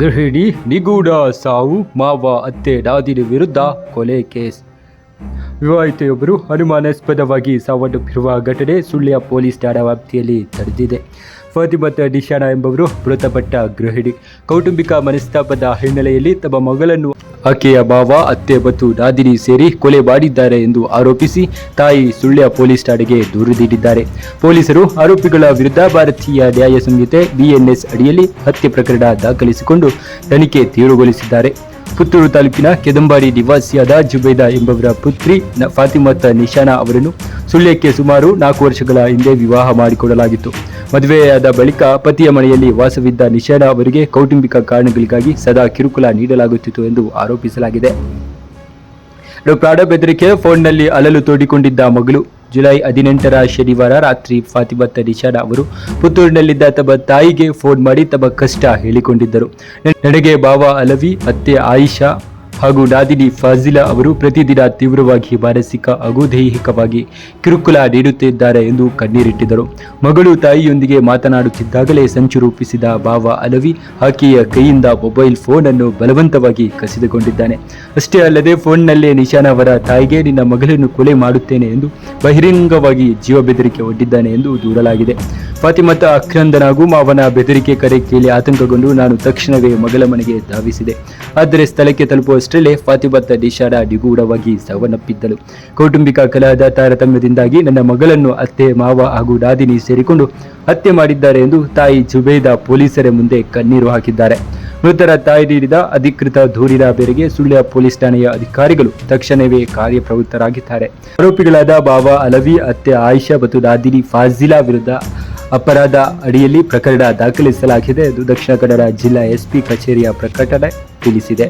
ಗೃಹಿಣಿ ನಿಗೂಢ ಸಾವು, ಮಾವ ಅತ್ತೆ ನಾದಿನಿ ವಿರುದ್ಧ ಕೊಲೆ ಕೇಸ್. ವಿವಾಹಿತೆಯೊಬ್ಬರು ಅನುಮಾನಾಸ್ಪದವಾಗಿ ಸಾವನ್ನಪ್ಪಿರುವ ಘಟನೆ ಸುಳ್ಯ ಪೊಲೀಸ್ ಠಾಣಾ ವ್ಯಾಪ್ತಿಯಲ್ಲಿ ನಡೆದಿದೆ. ಫಾತಿಮಾ ನಿಶಾನ ಎಂಬವರು ಮೃತಪಟ್ಟ ಗೃಹಿಣಿ. ಕೌಟುಂಬಿಕ ಮನಸ್ತಾಪದ ಹಿನ್ನೆಲೆಯಲ್ಲಿ ತಮ್ಮ ಮಗಳನ್ನು ಆಕೆಯ ಮಾವ, ಅತ್ತೆ ಮತ್ತು ನಾದಿನಿ ಸೇರಿ ಕೊಲೆ ಮಾಡಿದ್ದಾರೆ ಎಂದು ಆರೋಪಿಸಿ ತಾಯಿ ಸುಳ್ಯ ಪೊಲೀಸ್ ಠಾಣೆಗೆ ದೂರು ನೀಡಿದ್ದಾರೆ. ಪೊಲೀಸರು ಆರೋಪಿಗಳ ವಿರುದ್ಧ ಭಾರತೀಯ ನ್ಯಾಯ ಸಂಹಿತೆ BNS ಅಡಿಯಲ್ಲಿ ಹತ್ಯೆ ಪ್ರಕರಣ ದಾಖಲಿಸಿಕೊಂಡು ತನಿಖೆ ತೀವ್ರಗೊಳಿಸಿದ್ದಾರೆ. ಪುತ್ತೂರು ತಾಲೂಕಿನ ಕೆದಂಬಾಡಿ ನಿವಾಸಿಯಾದ ಜುಬೇದಾ ಎಂಬವರ ಪುತ್ರಿ ಫಾತಿಮಾ ನಿಶಾನ ಅವರನ್ನು ಸುಳ್ಯಕ್ಕೆ ಸುಮಾರು 4 ವರ್ಷಗಳ ಹಿಂದೆ ವಿವಾಹ ಮಾಡಿಕೊಡಲಾಗಿತ್ತು. ಮದುವೆಯಾದ ಬಳಿಕ ಪತಿಯ ಮನೆಯಲ್ಲಿ ವಾಸವಿದ್ದ ನಿಶಾನ ಅವರಿಗೆ ಕೌಟುಂಬಿಕ ಕಾರಣಗಳಿಗಾಗಿ ಸದಾ ಕಿರುಕುಳ ನೀಡಲಾಗುತ್ತಿತ್ತು ಎಂದು ಆರೋಪಿಸಲಾಗಿದೆ. ಪ್ರಾಣ ಬೆದರಿಕೆ, ಫೋನ್ನಲ್ಲಿ ಅಲಲು ತೋಡಿಕೊಂಡಿದ್ದ ಮಗಳು. ಜುಲೈ 18ರ ಶನಿವಾರ ರಾತ್ರಿ ಫಾತಿಮಾ ನಿಶಾನ ಅವರು ಪುತ್ತೂರಿನಲ್ಲಿದ್ದ ತಮ್ಮ ತಾಯಿಗೆ ಫೋನ್ ಮಾಡಿ ತಮ್ಮ ಕಷ್ಟ ಹೇಳಿಕೊಂಡಿದ್ದರು. ನನಗೆ ಬಾವ ಅಲವಿ, ಅತ್ತೆ ಆಯಿಷಾ ಹಾಗೂ ನಾದಿನಿ ಫಾಜಿಲಾ ಅವರು ಪ್ರತಿದಿನ ತೀವ್ರವಾಗಿ ಮಾನಸಿಕ ಹಾಗೂ ದೈಹಿಕವಾಗಿ ಕಿರುಕುಳ ನೀಡುತ್ತಿದ್ದಾರೆ ಎಂದು ಕಣ್ಣೀರಿಟ್ಟಿದ್ದರು. ಮಗಳು ತಾಯಿಯೊಂದಿಗೆ ಮಾತನಾಡುತ್ತಿದ್ದಾಗಲೇ ಸಂಚು ರೂಪಿಸಿದ ಬಾವ ಅಲವಿ ಆಕೆಯ ಕೈಯಿಂದ ಮೊಬೈಲ್ ಫೋನ್ ಅನ್ನು ಬಲವಂತವಾಗಿ ಕಸಿದುಕೊಂಡಿದ್ದಾನೆ. ಅಷ್ಟೇ ಅಲ್ಲದೆ ಫೋನ್ನಲ್ಲೇ ನಿಶಾನ ಅವರ ತಾಯಿಗೆ ನಿನ್ನ ಮಗಳನ್ನು ಕೊಲೆ ಮಾಡುತ್ತೇನೆ ಎಂದು ಬಹಿರಂಗವಾಗಿ ಜೀವ ಬೆದರಿಕೆ ಒಡ್ಡಿದ್ದಾನೆ ಎಂದು ದೂರಲಾಗಿದೆ. ಫಾತಿಮಾ ಆಕ್ರಂದನ ಹಾಗೂ ಮಾವನ ಬೆದರಿಕೆ ಕರೆ ಕೇಳಿ ಆತಂಕಗೊಂಡು ನಾನು ತಕ್ಷಣವೇ ಮಗಳ ಮನೆಗೆ ಧಾವಿಸಿದೆ. ಆದರೆ ಸ್ಥಳಕ್ಕೆ ತಲುಪುವಷ್ಟರಲ್ಲೇ ಫಾತಿಮಾ ನಿಶಾನ ನಿಗೂಢವಾಗಿ ಸಾವನ್ನಪ್ಪಿದ್ದಳು. ಕೌಟುಂಬಿಕ ಕಲಹದ ತಾರತಮ್ಯದಿಂದಾಗಿ ನನ್ನ ಮಗಳನ್ನು ಅತ್ತೆ, ಮಾವ ಹಾಗೂ ನಾದಿನಿ ಸೇರಿಕೊಂಡು ಹತ್ಯೆ ಮಾಡಿದ್ದಾರೆ ಎಂದು ತಾಯಿ ಜುಬೇದಾ ಪೊಲೀಸರ ಮುಂದೆ ಕಣ್ಣೀರು ಹಾಕಿದ್ದಾರೆ. ಮೃತರ ತಾಯಿ ನೀಡಿದ ಅಧಿಕೃತ ದೂರಿನ ಮೇರೆಗೆ ಸುಳ್ಯ ಪೊಲೀಸ್ ಠಾಣೆಯ ಅಧಿಕಾರಿಗಳು ತಕ್ಷಣವೇ ಕಾರ್ಯಪ್ರವೃತ್ತರಾಗಿದ್ದಾರೆ. ಆರೋಪಿಗಳಾದ ಬಾವ ಅಲವಿ, ಅತ್ತೆ ಆಯಿಷಾ ಮತ್ತು ನಾದಿನಿ ಫಾಜಿಲಾ ವಿರುದ್ಧ ಅಪರಾಧ ಅಡಿಯಲ್ಲಿ ಪ್ರಕರಣ ದಾಖಲಿಸಲಾಗಿದೆ ಎಂದು ದಕ್ಷಿಣ ಕನ್ನಡ ಜಿಲ್ಲಾ SP ಕಚೇರಿಯ ಪ್ರಕಟಣೆ ತಿಳಿಸಿದೆ.